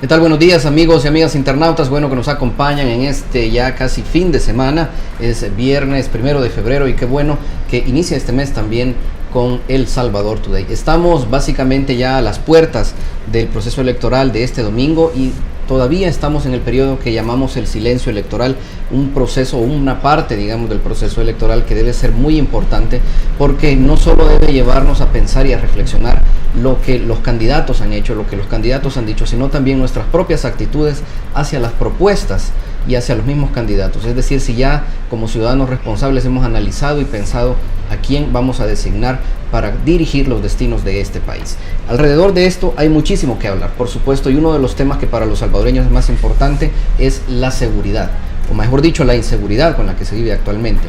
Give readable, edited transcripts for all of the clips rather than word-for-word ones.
¿Qué tal? Buenos días, amigos y amigas internautas. Bueno, que nos acompañan en este ya casi fin de semana. Es viernes 1 de febrero y qué bueno que inicia este mes también con El Salvador Today. Estamos básicamente ya a las puertas del proceso electoral de este domingo y todavía estamos en el periodo que llamamos el silencio electoral, un proceso, una parte, digamos, del proceso electoral que debe ser muy importante porque no solo debe llevarnos a pensar y a reflexionar lo que los candidatos han hecho, lo que los candidatos han dicho, sino también nuestras propias actitudes hacia las propuestas y hacia los mismos candidatos. Es decir, si ya como ciudadanos responsables hemos analizado y pensado a quién vamos a designar para dirigir los destinos de este país. Alrededor de esto hay muchísimo que hablar, por supuesto, y uno de los temas que para los salvadoreños es más importante es la seguridad, o mejor dicho, la inseguridad con la que se vive actualmente.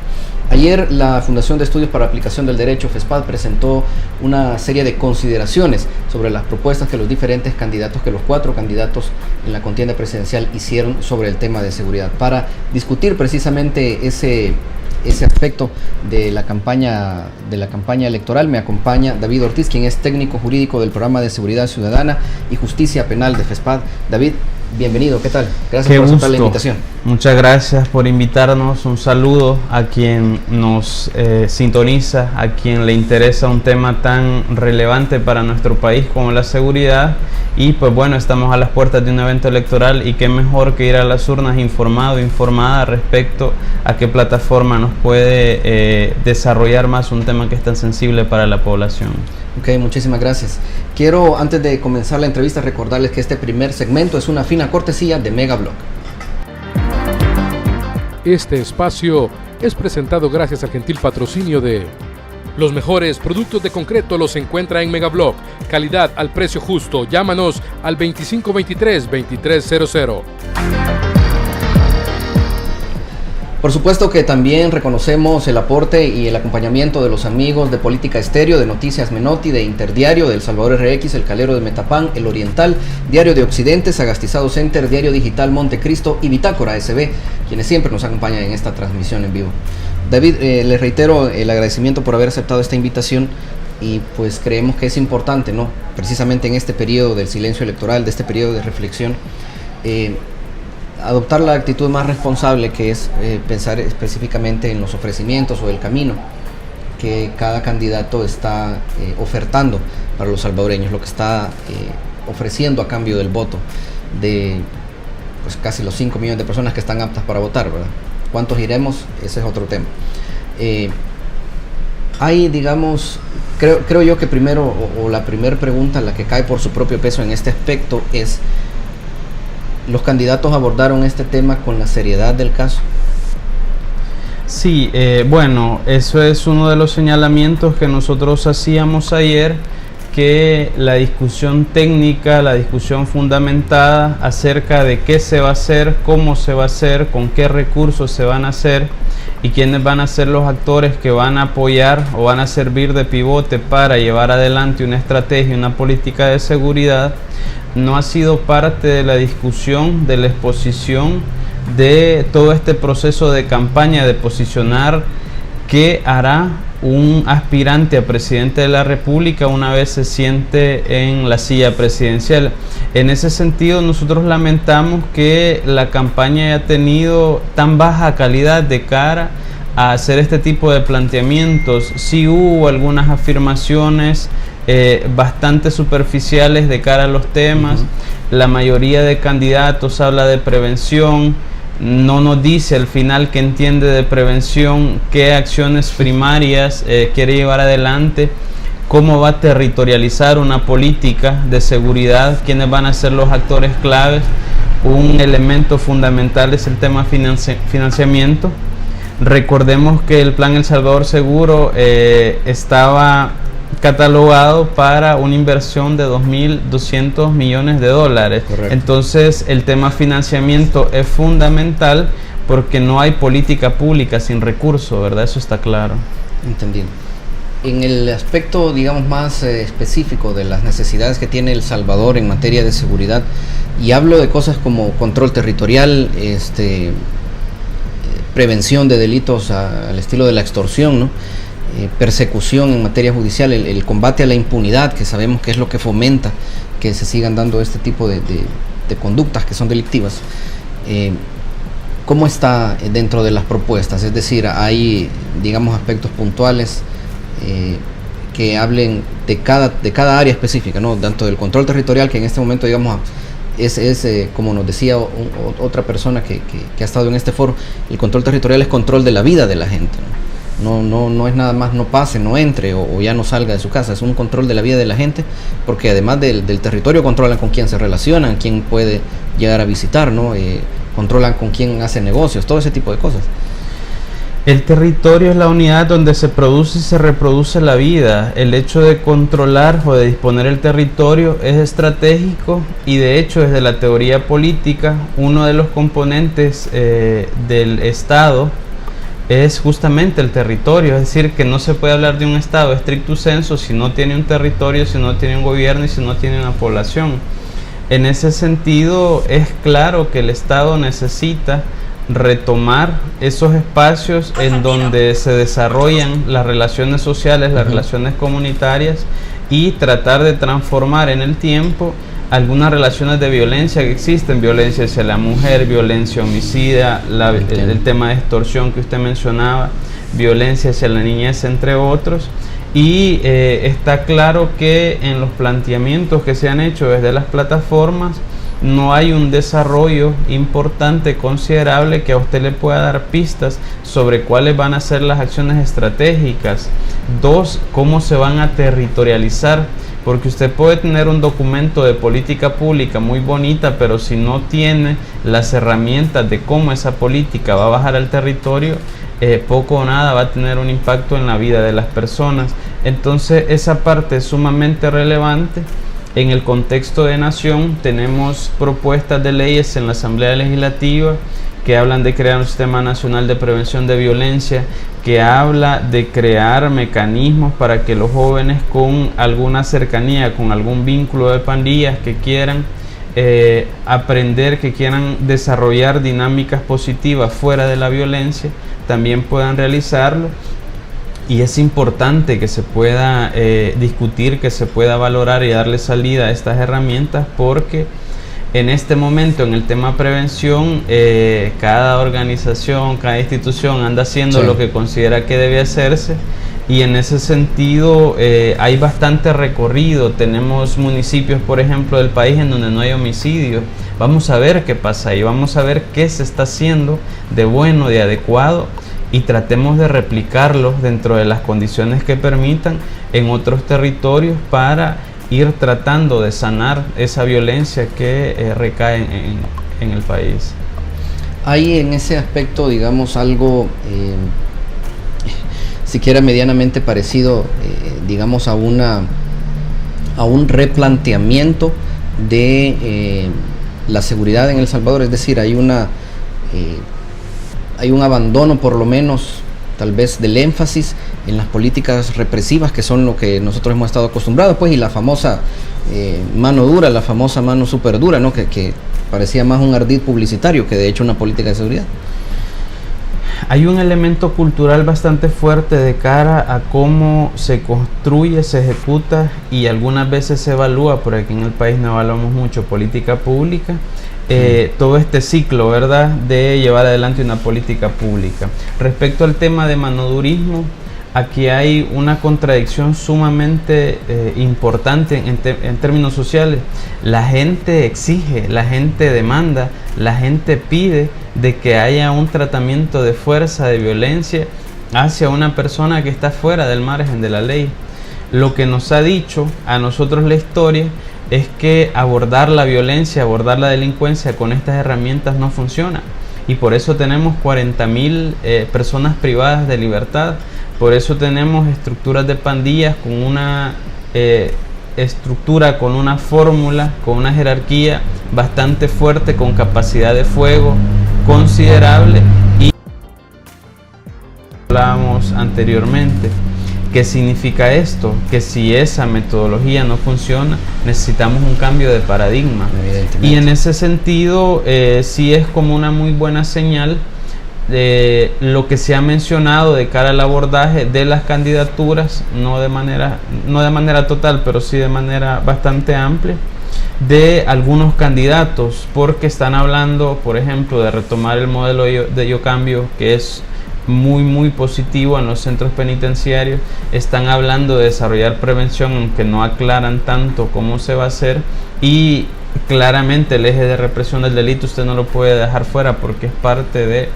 Ayer la Fundación de Estudios para Aplicación del Derecho, FESPAD, presentó una serie de consideraciones sobre las propuestas que los diferentes candidatos, que los 4 candidatos en la contienda presidencial hicieron sobre el tema de seguridad. Para discutir precisamente ese aspecto de la campaña electoral me acompaña David Ortiz, quien es técnico jurídico del Programa de Seguridad Ciudadana y Justicia Penal de FESPAD. David, bienvenido, ¿qué tal? Gracias por aceptar la invitación. Muchas gracias por invitarnos. Un saludo a quien nos sintoniza, a quien le interesa un tema tan relevante para nuestro país como la seguridad. Y pues bueno, estamos a las puertas de un evento electoral y qué mejor que ir a las urnas informado, informada respecto a qué plataforma nos puede desarrollar más un tema que es tan sensible para la población. Ok, muchísimas gracias. Quiero, antes de comenzar la entrevista, recordarles que este primer segmento es una fina cortesía de Megablog. Este espacio es presentado gracias al gentil patrocinio de... Los mejores productos de concreto los encuentra en Megablog. Calidad al precio justo. Llámanos al 2523-2300. Por supuesto que también reconocemos el aporte y el acompañamiento de los amigos de Política Estéreo, de Noticias Menotti, de Interdiario, de El Salvador RX, El Calero de Metapán, El Oriental, Diario de Occidente, Sagastizado Center, Diario Digital Montecristo y Bitácora SB, quienes siempre nos acompañan en esta transmisión en vivo. David, les reitero el agradecimiento por haber aceptado esta invitación y pues creemos que es importante, ¿no? Precisamente en este periodo del silencio electoral, de este periodo de reflexión, adoptar la actitud más responsable, que es pensar específicamente en los ofrecimientos o el camino que cada candidato está ofertando para los salvadoreños, lo que está ofreciendo a cambio del voto de pues, casi los 5 millones de personas que están aptas para votar, ¿verdad? ¿Cuántos iremos? Ese es otro tema. Hay, digamos, creo yo que primero, o la primera pregunta, la que cae por su propio peso en este aspecto es: ¿los candidatos abordaron este tema con la seriedad del caso? Sí, bueno, eso es uno de los señalamientos que nosotros hacíamos ayer, que la discusión técnica, la discusión fundamentada acerca de qué se va a hacer, cómo se va a hacer, con qué recursos se van a hacer y quiénes van a ser los actores que van a apoyar o van a servir de pivote para llevar adelante una estrategia, una política de seguridad, no ha sido parte de la discusión, de la exposición de todo este proceso de campaña, de posicionar qué hará un aspirante a presidente de la República una vez se siente en la silla presidencial. En ese sentido, nosotros lamentamos que la campaña haya tenido tan baja calidad de cara a hacer este tipo de planteamientos. Sí hubo algunas afirmaciones bastante superficiales de cara a los temas. La mayoría de candidatos habla de prevención, no nos dice al final que entiende de prevención, qué acciones primarias quiere llevar adelante, cómo va a territorializar una política de seguridad, quiénes van a ser los actores claves. Un elemento fundamental es el tema financiamiento. Recordemos que el Plan El Salvador Seguro estaba catalogado para una inversión de 2.200 millones de dólares. Correcto. Entonces el tema financiamiento es fundamental porque no hay política pública sin recursos, ¿verdad? Eso está claro. Entendido. En el aspecto, digamos, más específico de las necesidades que tiene El Salvador en materia de seguridad, y hablo de cosas como control territorial, prevención de delitos al estilo de la extorsión, ¿no? Persecución en materia judicial, el combate a la impunidad, que sabemos que es lo que fomenta que se sigan dando este tipo de de conductas que son delictivas, ¿cómo está dentro de las propuestas? Es decir, hay, digamos, aspectos puntuales que hablen de cada área específica, ¿no? Tanto del control territorial, que en este momento, digamos, es como nos decía otra persona que ha estado en este foro, el control territorial es control de la vida de la gente, ¿no? No es nada más no pase, no entre o ya no salga de su casa, es un control de la vida de la gente, porque además del territorio controlan con quién se relacionan, quién puede llegar a visitar, ¿no? Controlan con quién hace negocios, todo ese tipo de cosas. El territorio es la unidad donde se produce y se reproduce la vida. El hecho de controlar o de disponer el territorio es estratégico y de hecho desde la teoría política uno de los componentes del Estado es justamente el territorio, es decir, que no se puede hablar de un Estado stricto sensu si no tiene un territorio, si no tiene un gobierno y si no tiene una población. En ese sentido es claro que el Estado necesita retomar esos espacios en donde se desarrollan las relaciones sociales, las relaciones comunitarias y tratar de transformar en el tiempo algunas relaciones de violencia que existen, violencia hacia la mujer, violencia homicida, el tema de extorsión que usted mencionaba, violencia hacia la niñez, entre otros. Y está claro que en los planteamientos que se han hecho desde las plataformas no hay un desarrollo importante, considerable, que a usted le pueda dar pistas sobre cuáles van a ser las acciones estratégicas. Dos, cómo se van a territorializar, porque usted puede tener un documento de política pública muy bonita, pero si no tiene las herramientas de cómo esa política va a bajar al territorio, poco o nada va a tener un impacto en la vida de las personas. Entonces esa parte es sumamente relevante. En el contexto de nación tenemos propuestas de leyes en la Asamblea Legislativa que hablan de crear un sistema nacional de prevención de violencia, que habla de crear mecanismos para que los jóvenes con alguna cercanía, con algún vínculo de pandillas que quieran aprender, que quieran desarrollar dinámicas positivas fuera de la violencia, también puedan realizarlo. Y es importante que se pueda discutir, que se pueda valorar y darle salida a estas herramientas, porque en este momento en el tema prevención cada organización, cada institución anda haciendo lo que considera que debe hacerse, y en ese sentido hay bastante recorrido. Tenemos municipios, por ejemplo, del país en donde no hay homicidios. Vamos a ver qué pasa ahí, vamos a ver qué se está haciendo de bueno, de adecuado, y tratemos de replicarlo dentro de las condiciones que permitan en otros territorios para ir tratando de sanar esa violencia que recae en el país. Hay en ese aspecto, digamos, algo siquiera medianamente parecido, digamos, a un replanteamiento de la seguridad en El Salvador. Es decir, hay un abandono, por lo menos, tal vez, del énfasis en las políticas represivas, que son lo que nosotros hemos estado acostumbrados, pues, y la famosa mano dura, la famosa mano súper dura, ¿no? Que parecía más un ardid publicitario que de hecho una política de seguridad. Hay un elemento cultural bastante fuerte de cara a cómo se construye, se ejecuta y algunas veces se evalúa, porque aquí en el país no evaluamos mucho política pública, todo este ciclo, ¿verdad?, de llevar adelante una política pública. Respecto al tema de manodurismo, aquí hay una contradicción sumamente importante en términos sociales. La gente exige, la gente demanda, la gente pide de que haya un tratamiento de fuerza, de violencia hacia una persona que está fuera del margen de la ley. Lo que nos ha dicho a nosotros la historia es que abordar la violencia, abordar la delincuencia con estas herramientas no funciona, y por eso tenemos 40.000 personas privadas de libertad. Por eso tenemos estructuras de pandillas con una estructura, con una fórmula, con una jerarquía bastante fuerte, con capacidad de fuego considerable. Y hablábamos anteriormente. ¿Qué significa esto? Que si esa metodología no funciona, necesitamos un cambio de paradigma. Y en ese sentido, sí es como una muy buena señal de lo que se ha mencionado de cara al abordaje de las candidaturas, no de manera total, pero sí de manera bastante amplia, de algunos candidatos, porque están hablando, por ejemplo, de retomar el modelo de Yo Cambio, que es muy positivo en los centros penitenciarios. Están hablando de desarrollar prevención, aunque no aclaran tanto cómo se va a hacer, y claramente el eje de represión del delito usted no lo puede dejar fuera porque es parte de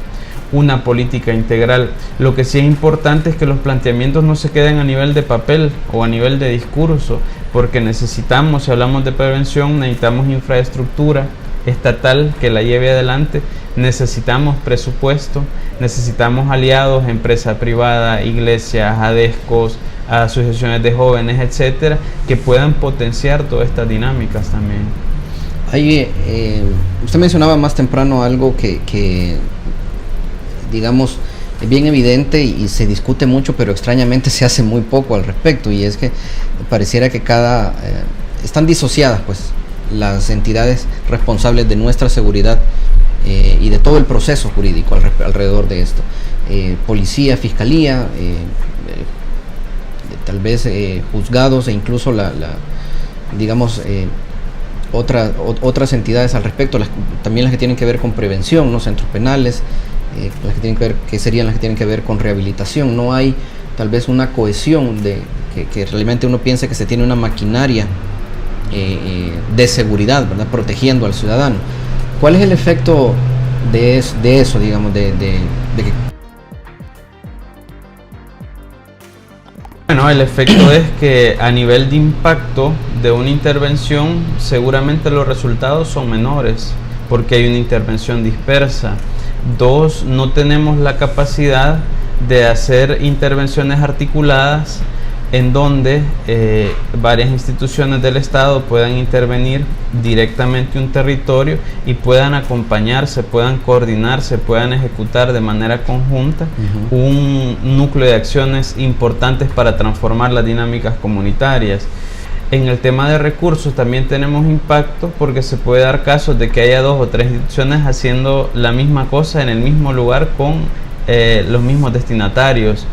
una política integral. Lo que sí es importante es que los planteamientos no se queden a nivel de papel o a nivel de discurso, porque necesitamos, si hablamos de prevención, necesitamos infraestructura estatal que la lleve adelante, necesitamos presupuesto, necesitamos aliados, empresa privada, iglesias, ADESCOS, asociaciones de jóvenes, etcétera, que puedan potenciar todas estas dinámicas también. Usted mencionaba más temprano algo que digamos, es bien evidente y se discute mucho, pero extrañamente se hace muy poco al respecto, y es que pareciera que están disociadas pues las entidades responsables de nuestra seguridad y de todo el proceso jurídico alrededor de esto. Policía, fiscalía, tal vez juzgados e incluso digamos otras entidades al respecto, también las que tienen que ver con prevención, ¿no? Centros penales, las que tienen que ver, que serían las que tienen que ver con rehabilitación. No hay tal vez una cohesión que realmente uno piensa que se tiene una maquinaria de seguridad, ¿verdad?, protegiendo al ciudadano. ¿Cuál es el efecto de eso, digamos, de que... Bueno, el efecto es que a nivel de impacto de una intervención, seguramente los resultados son menores, porque hay una intervención dispersa. 2, no tenemos la capacidad de hacer intervenciones articuladas en donde varias instituciones del Estado puedan intervenir directamente un territorio y puedan acompañarse, puedan coordinarse, puedan ejecutar de manera conjunta un núcleo de acciones importantes para transformar las dinámicas comunitarias. En el tema de recursos también tenemos impacto, porque se puede dar casos de que haya 2 o 3 instituciones haciendo la misma cosa en el mismo lugar con los mismos destinatarios.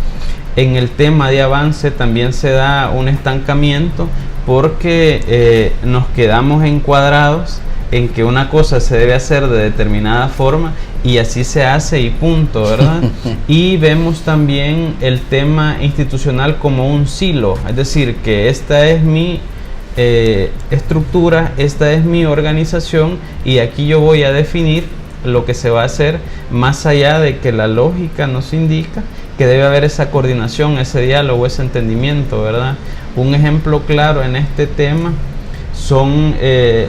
En el tema de avance también se da un estancamiento, porque nos quedamos encuadrados en que una cosa se debe hacer de determinada forma y así se hace y punto, ¿verdad? Y vemos también el tema institucional como un silo, es decir, que esta es mi estructura, esta es mi organización y aquí yo voy a definir lo que se va a hacer, más allá de que la lógica nos indica que debe haber esa coordinación, ese diálogo, ese entendimiento, ¿verdad? Un ejemplo claro en este tema son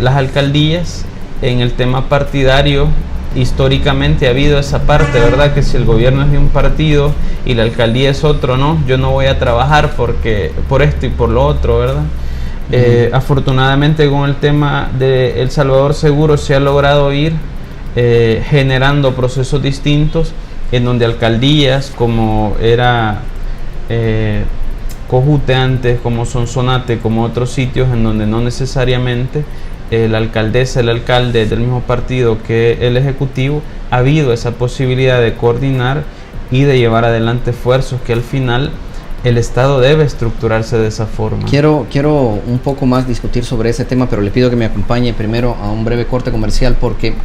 las alcaldías. En el tema partidario, históricamente ha habido esa parte, ¿verdad?, que si el gobierno es de un partido y la alcaldía es otro, no, yo no voy a trabajar por esto y por lo otro, ¿verdad? Afortunadamente con el tema de El Salvador Seguro se ha logrado ir generando procesos distintos, en donde alcaldías como era Cojute antes, como Sonsonate, como otros sitios en donde no necesariamente la alcaldesa, el alcalde del mismo partido que el ejecutivo, ha habido esa posibilidad de coordinar y de llevar adelante esfuerzos que al final el Estado debe estructurarse de esa forma. Quiero un poco más discutir sobre ese tema, pero le pido que me acompañe primero a un breve corte comercial, porque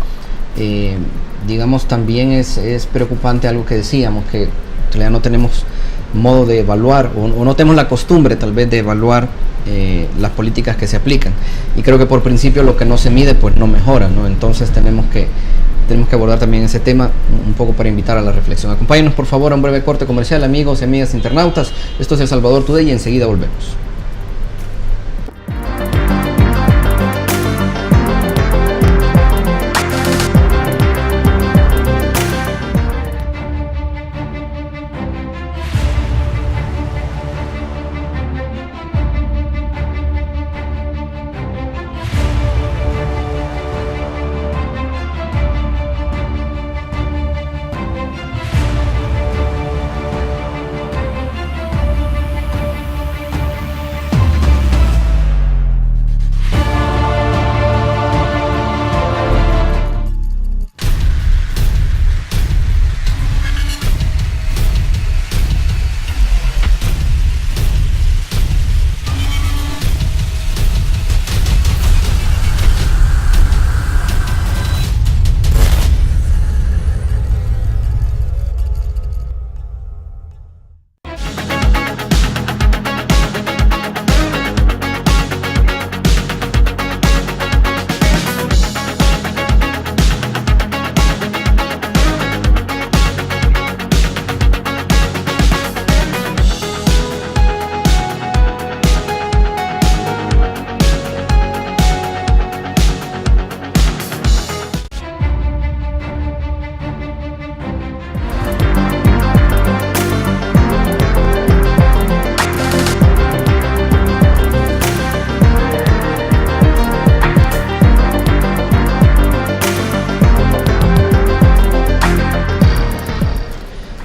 digamos, también es preocupante algo que decíamos, que ya no tenemos modo de evaluar o no tenemos la costumbre tal vez de evaluar las políticas que se aplican, y creo que por principio lo que no se mide pues no mejora, ¿no? Entonces tenemos que abordar también ese tema un poco para invitar a la reflexión. Acompáñenos por favor a un breve corte comercial, amigos y amigas internautas. Esto es El Salvador Today y enseguida volvemos.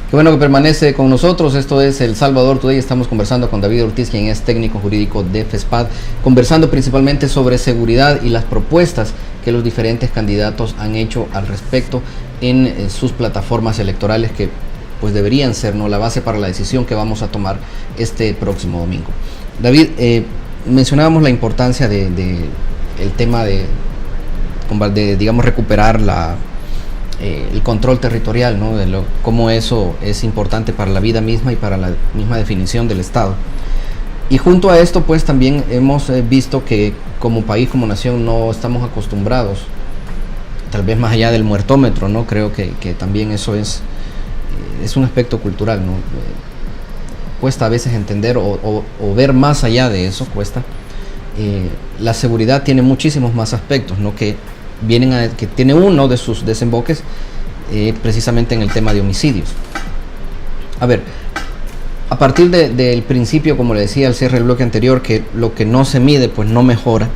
Qué bueno que permanece con nosotros. Esto es El Salvador Today. Estamos conversando con David Ortiz, quien es técnico jurídico de FESPAD, conversando principalmente sobre seguridad y las propuestas que los diferentes candidatos han hecho al respecto en sus plataformas electorales, que pues deberían ser, ¿no?, la base para la decisión que vamos a tomar este próximo domingo. David, mencionábamos la importancia de el tema de digamos, recuperar el control territorial, ¿no?, cómo eso es importante para la vida misma y para la misma definición del Estado. Y junto a esto, pues también hemos visto que como país, como nación, no estamos acostumbrados, tal vez más allá del muertómetro, ¿no? Creo que también eso es un aspecto cultural, ¿no? Cuesta a veces entender o ver más allá de eso, cuesta. La seguridad tiene muchísimos más aspectos, ¿no?, que tiene uno de sus desemboques precisamente en el tema de homicidios. A ver, a partir del principio, como le decía al cierre del bloque anterior, que lo que no se mide pues no mejora,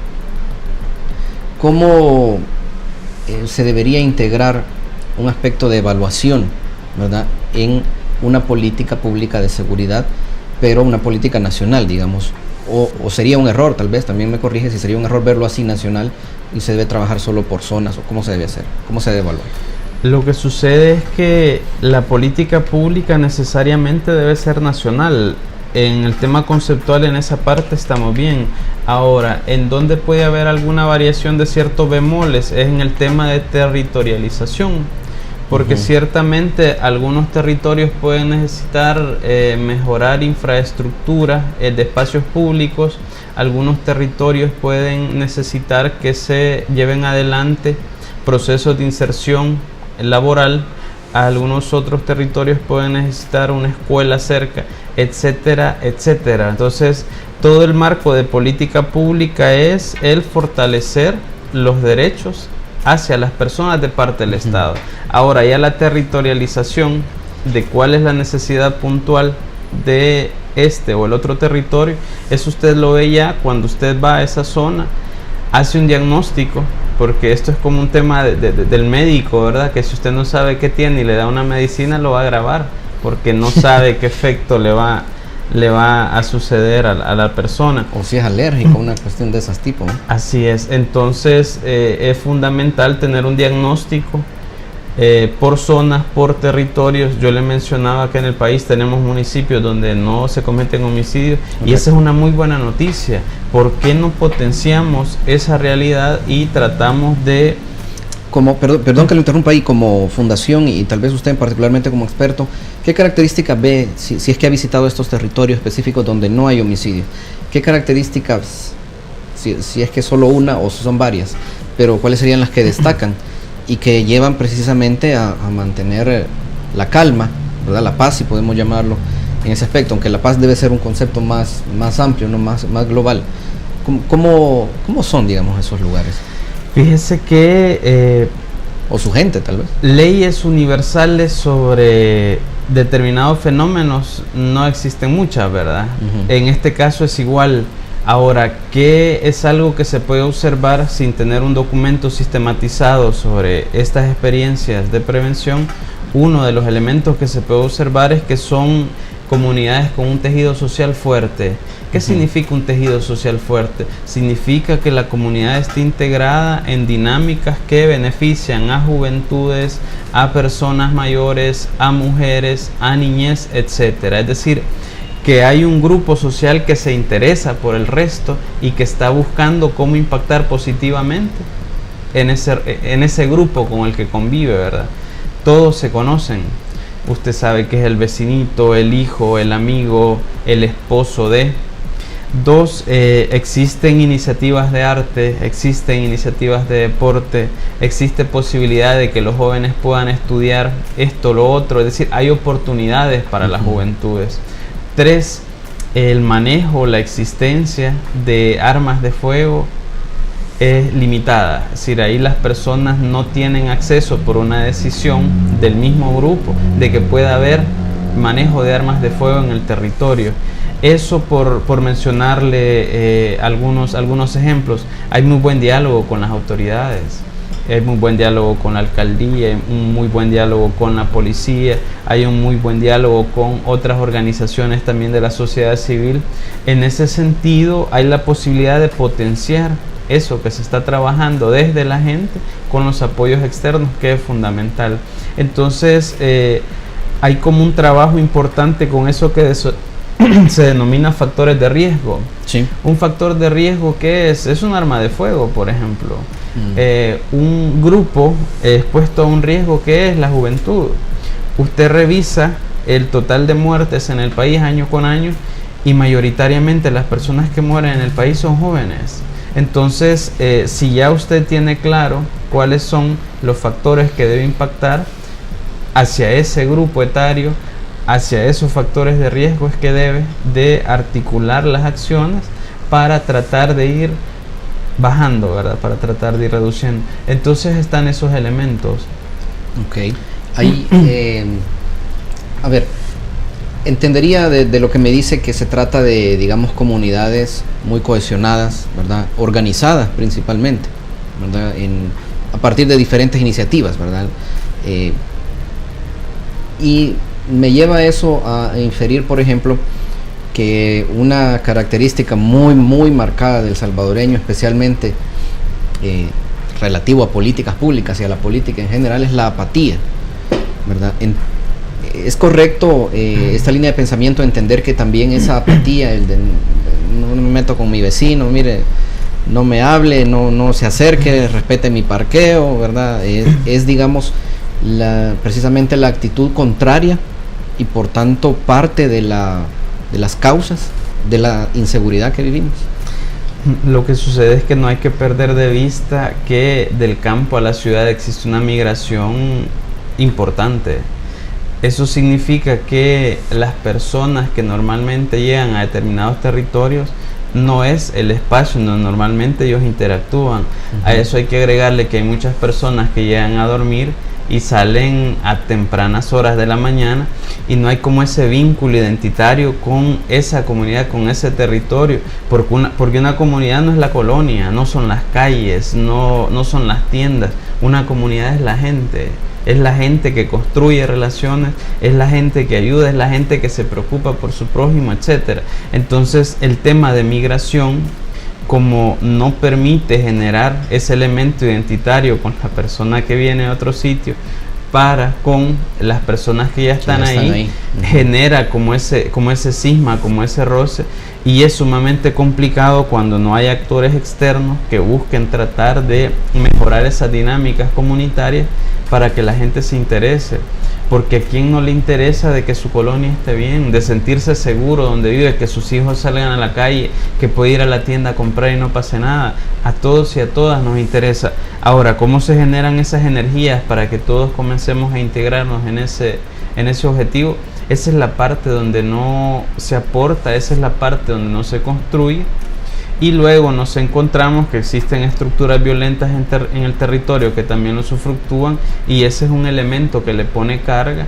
¿cómo se debería integrar un aspecto de evaluación, ¿verdad?, en una política pública de seguridad, pero una política nacional, digamos? O sería un error, tal vez, también me corrige si sería un error verlo así nacional y se debe trabajar solo por zonas, o cómo se debe hacer, cómo se debe evaluar. Lo que sucede es que la política pública necesariamente debe ser nacional. En el tema conceptual, en esa parte estamos bien. Ahora, en donde puede haber alguna variación de ciertos bemoles es en el tema de territorialización. Porque ciertamente algunos territorios pueden necesitar mejorar infraestructura de espacios públicos, algunos territorios pueden necesitar que se lleven adelante procesos de inserción laboral, algunos otros territorios pueden necesitar una escuela cerca, etcétera, etcétera. Entonces, todo el marco de política pública es el fortalecer los derechos hacia las personas de parte del Estado. Ahora, ya la territorialización de cuál es la necesidad puntual de este o el otro territorio, eso usted lo ve ya cuando usted va a esa zona, hace un diagnóstico, porque esto es como un tema del médico, ¿verdad? Que si usted no sabe qué tiene y le da una medicina, lo va a agravar, porque no sabe qué efecto le va a suceder a la persona. O si es alérgico, una cuestión de esos tipos, ¿no? Así es. Entonces es fundamental tener un diagnóstico por zonas, por territorios. Yo le mencionaba que en el país tenemos municipios donde no se cometen homicidios, y esa es una muy buena noticia. ¿Por qué no potenciamos esa realidad y tratamos de... Perdón que lo interrumpa ahí, como fundación y tal vez usted particularmente como experto, ¿qué características ve, si es que ha visitado estos territorios específicos donde no hay homicidio? ¿Qué características, si es que solo una o son varias, pero cuáles serían las que destacan y que llevan precisamente a mantener la calma, ¿verdad?, la paz, si podemos llamarlo en ese aspecto, aunque la paz debe ser un concepto más amplio, ¿no?, más global? ¿Cómo son, digamos, esos lugares? Fíjese que... o su gente, tal vez. Leyes universales sobre determinados fenómenos no existen muchas, ¿verdad? En este caso es igual. Ahora, ¿qué es algo que se puede observar sin tener un documento sistematizado sobre estas experiencias de prevención? Uno de los elementos que se puede observar es que son comunidades con un tejido social fuerte. ¿Qué significa un tejido social fuerte? Significa que la comunidad esté integrada en dinámicas que benefician a juventudes, a personas mayores, a mujeres, a niñez, etcétera. Es decir, que hay un grupo social que se interesa por el resto y que está buscando cómo impactar positivamente en ese grupo con el que convive, ¿verdad? Todos se conocen. Usted sabe que es el vecinito, el hijo, el amigo, el esposo de... Dos, existen iniciativas de arte, existen iniciativas de deporte, existe posibilidad de que los jóvenes puedan estudiar esto, lo otro, es decir, hay oportunidades para las juventudes. Tres, el manejo, la existencia de armas de fuego es limitada, es decir, ahí las personas no tienen acceso por una decisión del mismo grupo de que pueda haber manejo de armas de fuego en el territorio. Eso por mencionarle algunos ejemplos. Hay muy buen diálogo con las autoridades. hay muy buen diálogo con la alcaldía, hay un muy buen diálogo con la policía, hay un muy buen diálogo con otras organizaciones también de la sociedad civil. En ese sentido, hay la posibilidad de potenciar eso que se está trabajando desde la gente con los apoyos externos, que es fundamental. Entonces, hay como un trabajo importante con eso que se denomina factores de riesgo. Sí. Un factor de riesgo que es un arma de fuego, por ejemplo. Un grupo expuesto a un riesgo que es la juventud. Usted revisa el total de muertes en el país año con año y mayoritariamente las personas que mueren en el país son jóvenes. Entonces, si ya usted tiene claro cuáles son los factores que debe impactar hacia ese grupo etario, hacia esos factores de riesgo, es que debe de articular las acciones para tratar de ir bajando, ¿verdad? Para tratar de ir reduciendo. Entonces están esos elementos. Ok. Ahí, a ver, entendería de lo que me dice que se trata de, digamos, comunidades muy cohesionadas, ¿verdad? Organizadas principalmente, ¿verdad? A partir de diferentes iniciativas, ¿verdad? Y me lleva eso a inferir, por ejemplo, que una característica muy, muy marcada del salvadoreño, especialmente relativo a políticas públicas y a la política en general, es la apatía, ¿verdad? Es correcto esta línea de pensamiento, entender que también esa apatía, el de no me meto con mi vecino, mire, no me hable, no se acerque, respete mi parqueo, ¿verdad? Es digamos, precisamente la actitud contraria y por tanto parte de las causas de la inseguridad que vivimos. Lo que sucede es que no hay que perder de vista que del campo a la ciudad existe una migración importante. Eso significa que las personas que normalmente llegan a determinados territorios no es el espacio donde normalmente ellos interactúan. A eso hay que agregarle que hay muchas personas que llegan a dormir y salen a tempranas horas de la mañana y no hay como ese vínculo identitario con esa comunidad, con ese territorio, porque una comunidad no es la colonia, no son las calles, no son las tiendas. Una comunidad es la gente. Es la gente que construye relaciones, es la gente que ayuda, es la gente que se preocupa por su prójimo, etc. Entonces, el tema de migración, como no permite generar ese elemento identitario con la persona que viene de otro sitio para con las personas que ya están ahí. Genera como ese cisma, como ese roce, y es sumamente complicado cuando no hay actores externos que busquen tratar de mejorar esas dinámicas comunitarias para que la gente se interese, porque a quién no le interesa de que su colonia esté bien, de sentirse seguro donde vive, que sus hijos salgan a la calle, que puede ir a la tienda a comprar y no pase nada. A todos y a todas nos interesa. Ahora, ¿cómo se generan esas energías para que todos comencemos a integrarnos en ese objetivo? Esa es la parte donde no se aporta, esa es la parte donde no se construye. Y luego nos encontramos que existen estructuras violentas en el territorio que también lo usufructúan, y ese es un elemento que le pone carga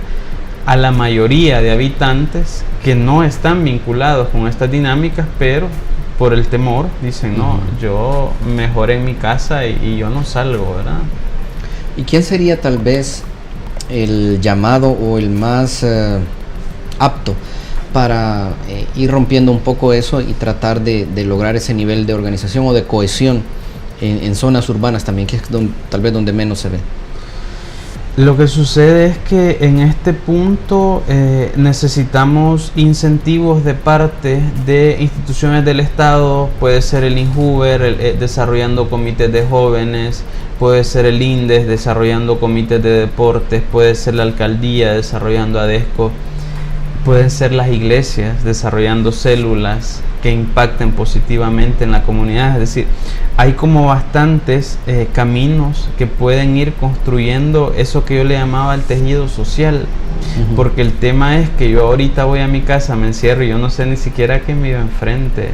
a la mayoría de habitantes que no están vinculados con estas dinámicas, pero por el temor dicen, no, yo mejor en mi casa y yo no salgo, ¿verdad? ¿Y quién sería tal vez el llamado o el más apto para ir rompiendo un poco eso y tratar de lograr ese nivel de organización o de cohesión en zonas urbanas también, que es tal vez donde menos se ve? Lo que sucede es que en este punto necesitamos incentivos de parte de instituciones del Estado. Puede ser el INJUVER desarrollando comités de jóvenes, puede ser el INDES desarrollando comités de deportes, puede ser la alcaldía desarrollando ADESCO, pueden ser las iglesias desarrollando células que impacten positivamente en la comunidad. Es decir, hay como bastantes caminos que pueden ir construyendo eso que yo le llamaba el tejido social. Porque el tema es que yo ahorita voy a mi casa, me encierro y yo no sé ni siquiera quién me iba enfrente.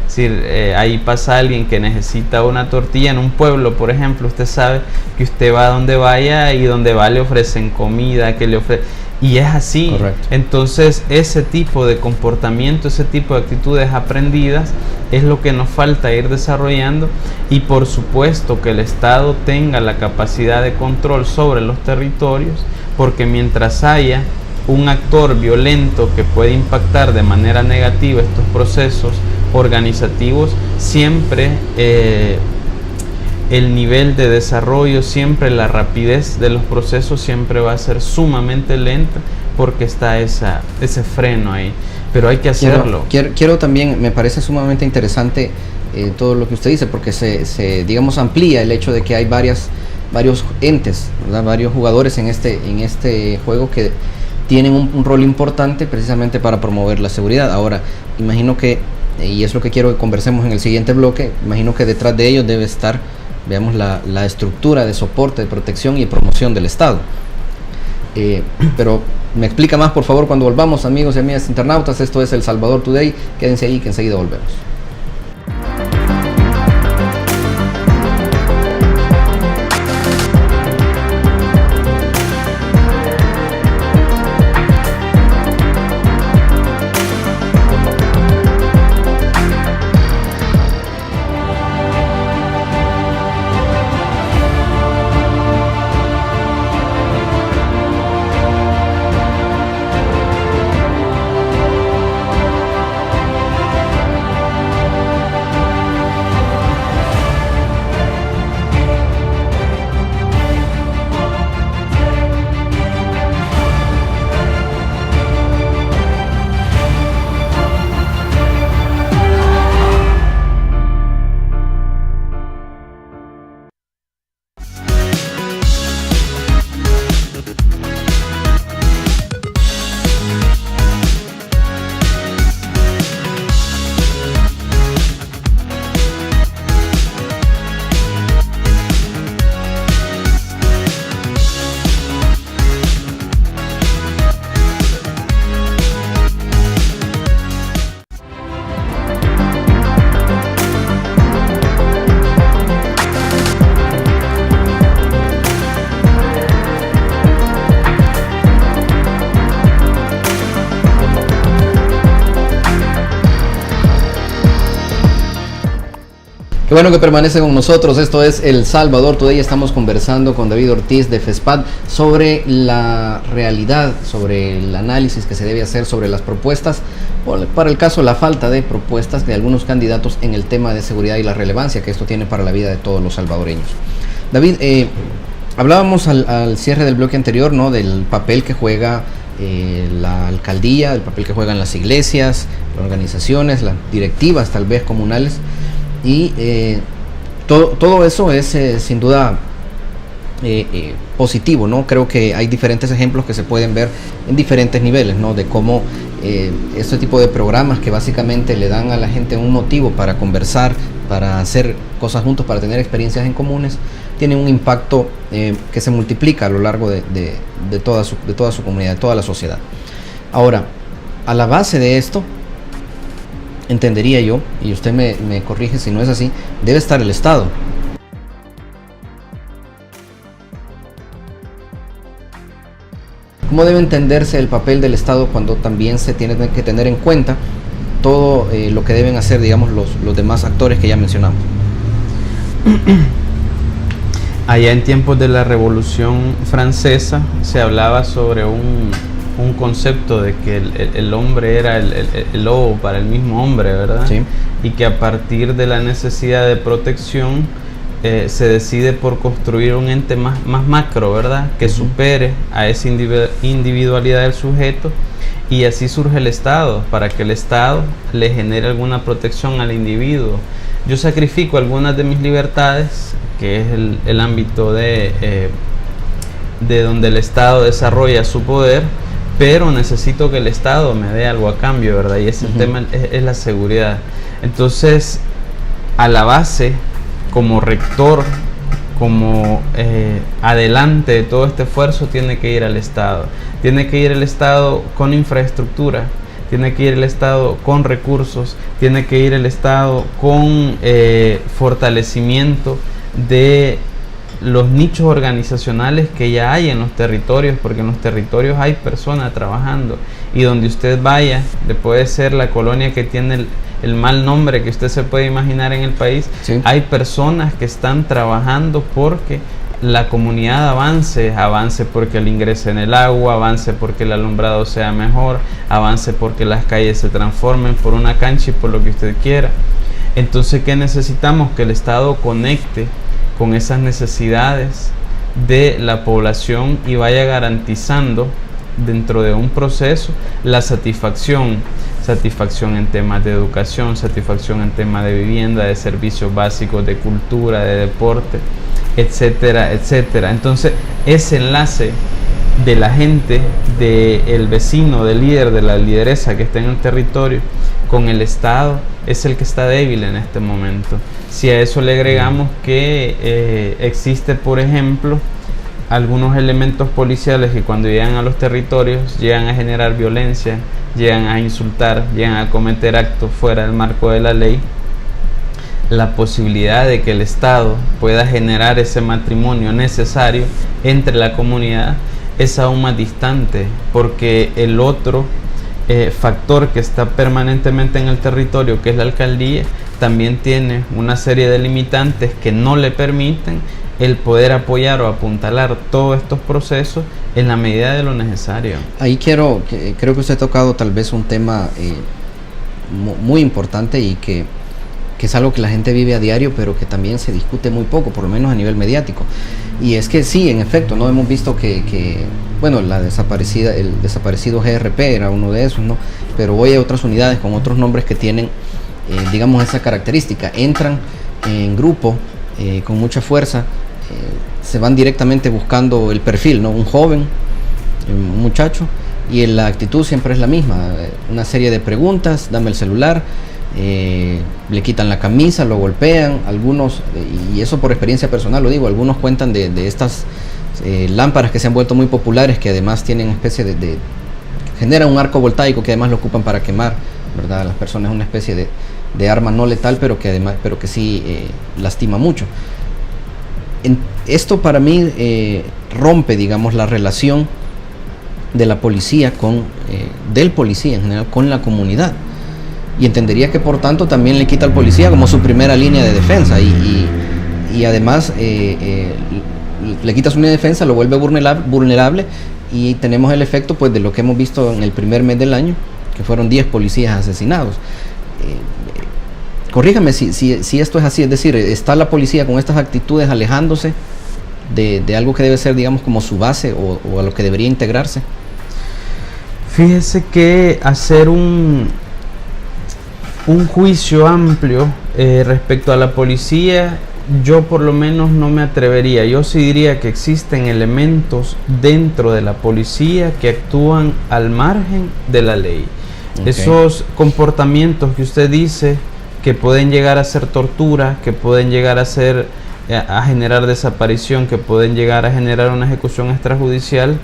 Es decir, ahí pasa alguien que necesita una tortilla en un pueblo, por ejemplo. Usted sabe que usted va a donde vaya y donde va le ofrecen comida, que le ofrecen. Y es así. Correcto. Entonces, ese tipo de comportamiento, ese tipo de actitudes aprendidas es lo que nos falta ir desarrollando, y por supuesto que el Estado tenga la capacidad de control sobre los territorios, porque mientras haya un actor violento que puede impactar de manera negativa estos procesos organizativos, siempre el nivel de desarrollo, siempre la rapidez de los procesos siempre va a ser sumamente lenta, porque está ese freno ahí, pero hay que hacerlo. Quiero también, me parece sumamente interesante todo lo que usted dice, porque digamos, amplía el hecho de que hay varios entes, ¿verdad? Varios jugadores en este juego que tienen un rol importante precisamente para promover la seguridad. Ahora, imagino que, y es lo que quiero que conversemos en el siguiente bloque, imagino que detrás de ellos debe estar, veamos, la estructura de soporte, de protección y promoción del Estado. Pero me explica más, por favor, cuando volvamos, amigos y amigas internautas. Esto es El Salvador Today. Quédense ahí, que enseguida volvemos. Qué bueno que permanece con nosotros. Esto es El Salvador Today. Estamos conversando con David Ortiz de FESPAD sobre la realidad, sobre el análisis que se debe hacer sobre las propuestas, o para el caso la falta de propuestas de algunos candidatos en el tema de seguridad y la relevancia que esto tiene para la vida de todos los salvadoreños. David, hablábamos al cierre del bloque anterior, ¿no?, del papel que juega la alcaldía, el papel que juegan las iglesias, las organizaciones, las directivas tal vez comunales. Y todo eso es sin duda positivo, ¿no? Creo que hay diferentes ejemplos que se pueden ver en diferentes niveles, ¿no?, de cómo este tipo de programas que básicamente le dan a la gente un motivo para conversar, para hacer cosas juntos, para tener experiencias en comunes, tienen un impacto que se multiplica a lo largo de toda su comunidad, de toda la sociedad. Ahora, a la base de esto, entendería yo, y usted me corrige si no es así, debe estar el Estado. ¿Cómo debe entenderse el papel del Estado cuando también se tiene que tener en cuenta todo lo que deben hacer, digamos, los demás actores que ya mencionamos? Allá en tiempos de la Revolución Francesa se hablaba sobre un concepto de que el hombre era el lobo para el mismo hombre, ¿verdad? Sí. Y que a partir de la necesidad de protección se decide por construir un ente más macro, ¿verdad?, que supere a esa individualidad del sujeto, y así surge el Estado, para que el Estado le genere alguna protección al individuo. Yo sacrifico algunas de mis libertades, que es el ámbito de donde el Estado desarrolla su poder, pero necesito que el Estado me dé algo a cambio, ¿verdad? Y ese tema es la seguridad. Entonces, a la base, como rector, como adelante de todo este esfuerzo, tiene que ir al Estado. Tiene que ir el Estado con infraestructura, tiene que ir el Estado con recursos, tiene que ir el Estado con fortalecimiento de los nichos organizacionales que ya hay en los territorios, porque en los territorios hay personas trabajando, y donde usted vaya, puede ser la colonia que tiene el mal nombre que usted se puede imaginar en el país, sí, hay personas que están trabajando porque la comunidad avance porque el ingreso en el agua, avance porque el alumbrado sea mejor, avance porque las calles se transformen por una cancha y por lo que usted quiera. Entonces, ¿qué necesitamos? Que el Estado conecte con esas necesidades de la población y vaya garantizando dentro de un proceso la satisfacción en temas de educación, satisfacción en temas de vivienda, de servicios básicos, de cultura, de deporte, etcétera, etcétera. Entonces, ese enlace de la gente, del vecino, del líder, de la lideresa que está en el territorio con el Estado, es el que está débil en este momento. Si a eso le agregamos que existe, por ejemplo, algunos elementos policiales que cuando llegan a los territorios llegan a generar violencia, llegan a insultar, llegan a cometer actos fuera del marco de la ley, la posibilidad de que el Estado pueda generar ese matrimonio necesario entre la comunidad es aún más distante, porque el otro factor que está permanentemente en el territorio, que es la alcaldía, también tiene una serie de limitantes que no le permiten el poder apoyar o apuntalar todos estos procesos en la medida de lo necesario. Ahí creo que usted ha tocado tal vez un tema muy importante y que es algo que la gente vive a diario, pero que también se discute muy poco, por lo menos a nivel mediático. Y es que sí, en efecto, no hemos visto que bueno, el desaparecido GRP era uno de esos, ¿no? Pero hoy hay otras unidades con otros nombres que tienen, digamos, esa característica. Entran en grupo, con mucha fuerza, se van directamente buscando el perfil, ¿no? Un joven, un muchacho, y la actitud siempre es la misma. Una serie de preguntas, dame el celular, le quitan la camisa, lo golpean, algunos, y eso por experiencia personal lo digo, algunos cuentan de estas lámparas que se han vuelto muy populares, que además tienen especie de generan un arco voltaico que además lo ocupan para quemar, ¿verdad? A las personas, es una especie de arma no letal, pero que sí lastima mucho. Esto para mí rompe, digamos, la relación de la policía del policía en general con la comunidad, y entendería que por tanto también le quita al policía como su primera línea de defensa, y además le quita su línea de defensa, lo vuelve vulnerable, y tenemos el efecto pues de lo que hemos visto en el primer mes del año, que fueron 10 policías asesinados. Corríjame si esto es así, es decir, ¿está la policía con estas actitudes alejándose de algo que debe ser, digamos, como su base o a lo que debería integrarse? Fíjese que hacer un juicio amplio respecto a la policía, yo por lo menos no me atrevería. Yo sí diría que existen elementos dentro de la policía que actúan al margen de la ley. Okay. Esos comportamientos que usted dice que pueden llegar a ser tortura, que pueden llegar a generar desaparición, que pueden llegar a generar una ejecución extrajudicial,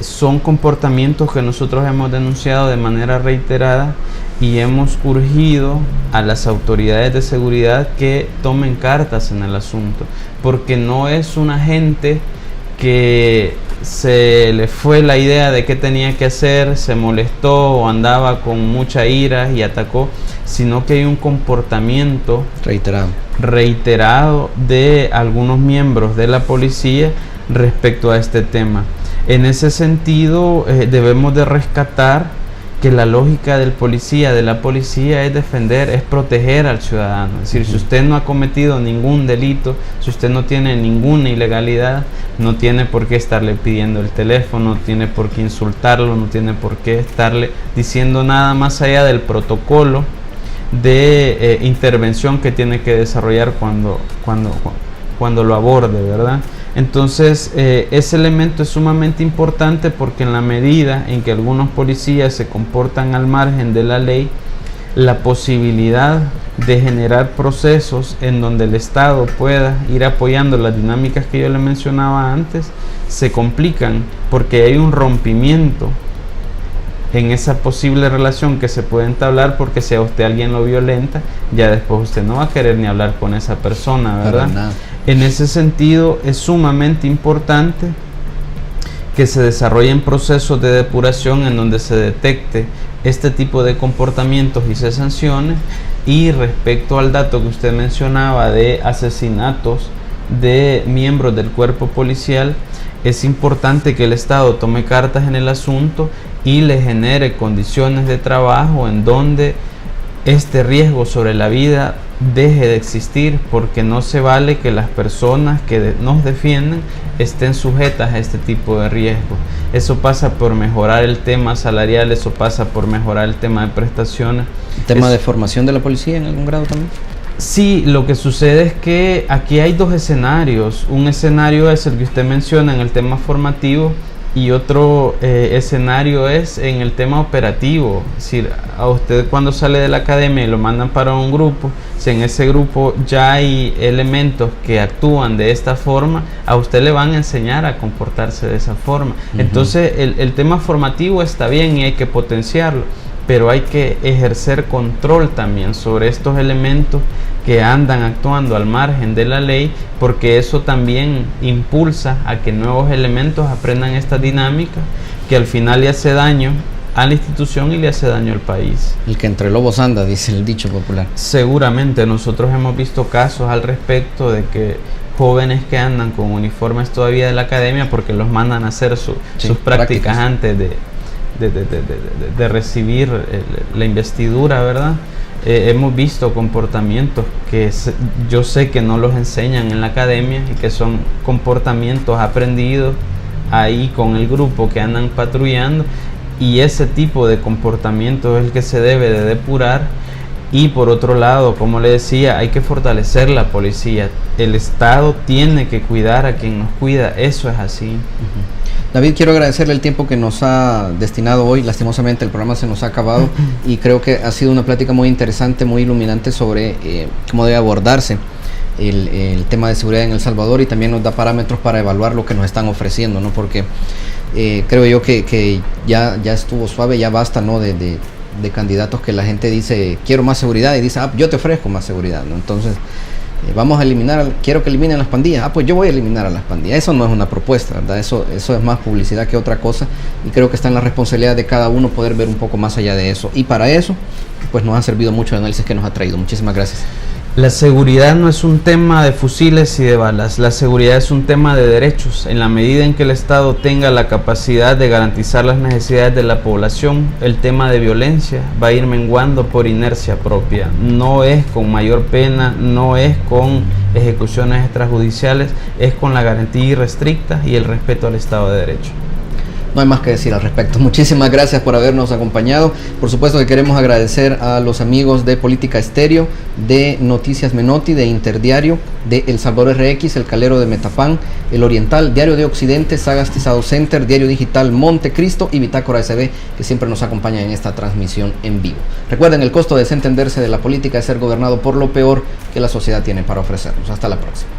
son comportamientos que nosotros hemos denunciado de manera reiterada y hemos urgido a las autoridades de seguridad que tomen cartas en el asunto, porque no es una gente que se le fue la idea de qué tenía que hacer, se molestó o andaba con mucha ira y atacó, sino que hay un comportamiento reiterado de algunos miembros de la policía respecto a este tema. En ese sentido, debemos de rescatar que la lógica de la policía es defender, es proteger al ciudadano. Es decir, si usted no ha cometido ningún delito, si usted no tiene ninguna ilegalidad, no tiene por qué estarle pidiendo el teléfono, no tiene por qué insultarlo, no tiene por qué estarle diciendo nada más allá del protocolo de intervención que tiene que desarrollar cuando lo aborde, ¿verdad? Entonces, ese elemento es sumamente importante, porque en la medida en que algunos policías se comportan al margen de la ley, la posibilidad de generar procesos en donde el Estado pueda ir apoyando las dinámicas que yo le mencionaba antes se complican, porque hay un rompimiento en esa posible relación que se puede entablar, porque si a usted alguien lo violenta, ya después usted no va a querer ni hablar con esa persona, ¿verdad? En ese sentido es sumamente importante que se desarrollen procesos de depuración en donde se detecte este tipo de comportamientos y se sancione. Y respecto al dato que usted mencionaba de asesinatos de miembros del cuerpo policial, es importante que el Estado tome cartas en el asunto y le genere condiciones de trabajo en donde este riesgo sobre la vida deje de existir, porque no se vale que las personas que nos defienden estén sujetas a este tipo de riesgo. Eso pasa por mejorar el tema salarial, eso pasa por mejorar el tema de prestaciones. ¿El tema de formación de la policía en algún grado también? Sí, lo que sucede es que aquí hay dos escenarios. Un escenario es el que usted menciona en el tema formativo, y otro escenario es en el tema operativo. Es decir, a usted cuando sale de la academia y lo mandan para un grupo, si en ese grupo ya hay elementos que actúan de esta forma, a usted le van a enseñar a comportarse de esa forma. Entonces el tema formativo está bien y hay que potenciarlo, pero hay que ejercer control también sobre estos elementos que andan actuando al margen de la ley, porque eso también impulsa a que nuevos elementos aprendan esta dinámica que al final le hace daño a la institución y le hace daño al país. El que entre lobos anda, dice el dicho popular. Seguramente nosotros hemos visto casos al respecto de que jóvenes que andan con uniformes todavía de la academia, porque los mandan a hacer sus prácticas antes de recibir la investidura, ¿verdad? Hemos visto comportamientos que yo sé que no los enseñan en la academia y que son comportamientos aprendidos ahí con el grupo que andan patrullando, y ese tipo de comportamiento es el que se debe de depurar. Y por otro lado, como le decía, hay que fortalecer la policía. El Estado tiene que cuidar a quien nos cuida, eso es así. David, quiero agradecerle el tiempo que nos ha destinado hoy. Lastimosamente el programa se nos ha acabado y creo que ha sido una plática muy interesante, muy iluminante sobre cómo debe abordarse el tema de seguridad en El Salvador, y también nos da parámetros para evaluar lo que nos están ofreciendo, ¿no? Porque creo yo que ya estuvo suave, ya basta, ¿no? de candidatos que la gente dice quiero más seguridad y dice yo te ofrezco más seguridad, ¿no? Entonces vamos a eliminar, quiero que eliminen las pandillas, pues yo voy a eliminar a las pandillas. Eso no es una propuesta, ¿verdad? Eso es más publicidad que otra cosa, y creo que está en la responsabilidad de cada uno poder ver un poco más allá de eso, y para eso pues nos ha servido mucho el análisis que nos ha traído. Muchísimas gracias. La seguridad no es un tema de fusiles y de balas, la seguridad es un tema de derechos. En la medida en que el Estado tenga la capacidad de garantizar las necesidades de la población, el tema de violencia va a ir menguando por inercia propia. No es con mayor pena, no es con ejecuciones extrajudiciales, es con la garantía irrestricta y el respeto al Estado de Derecho. No hay más que decir al respecto. Muchísimas gracias por habernos acompañado. Por supuesto que queremos agradecer a los amigos de Política Estéreo, de Noticias Menotti, de Interdiario, de El Salvador RX, El Calero de Metapán, El Oriental, Diario de Occidente, Sagastizado Center, Diario Digital Montecristo y Bitácora SB, que siempre nos acompañan en esta transmisión en vivo. Recuerden, el costo de desentenderse de la política es ser gobernado por lo peor que la sociedad tiene para ofrecernos. Hasta la próxima.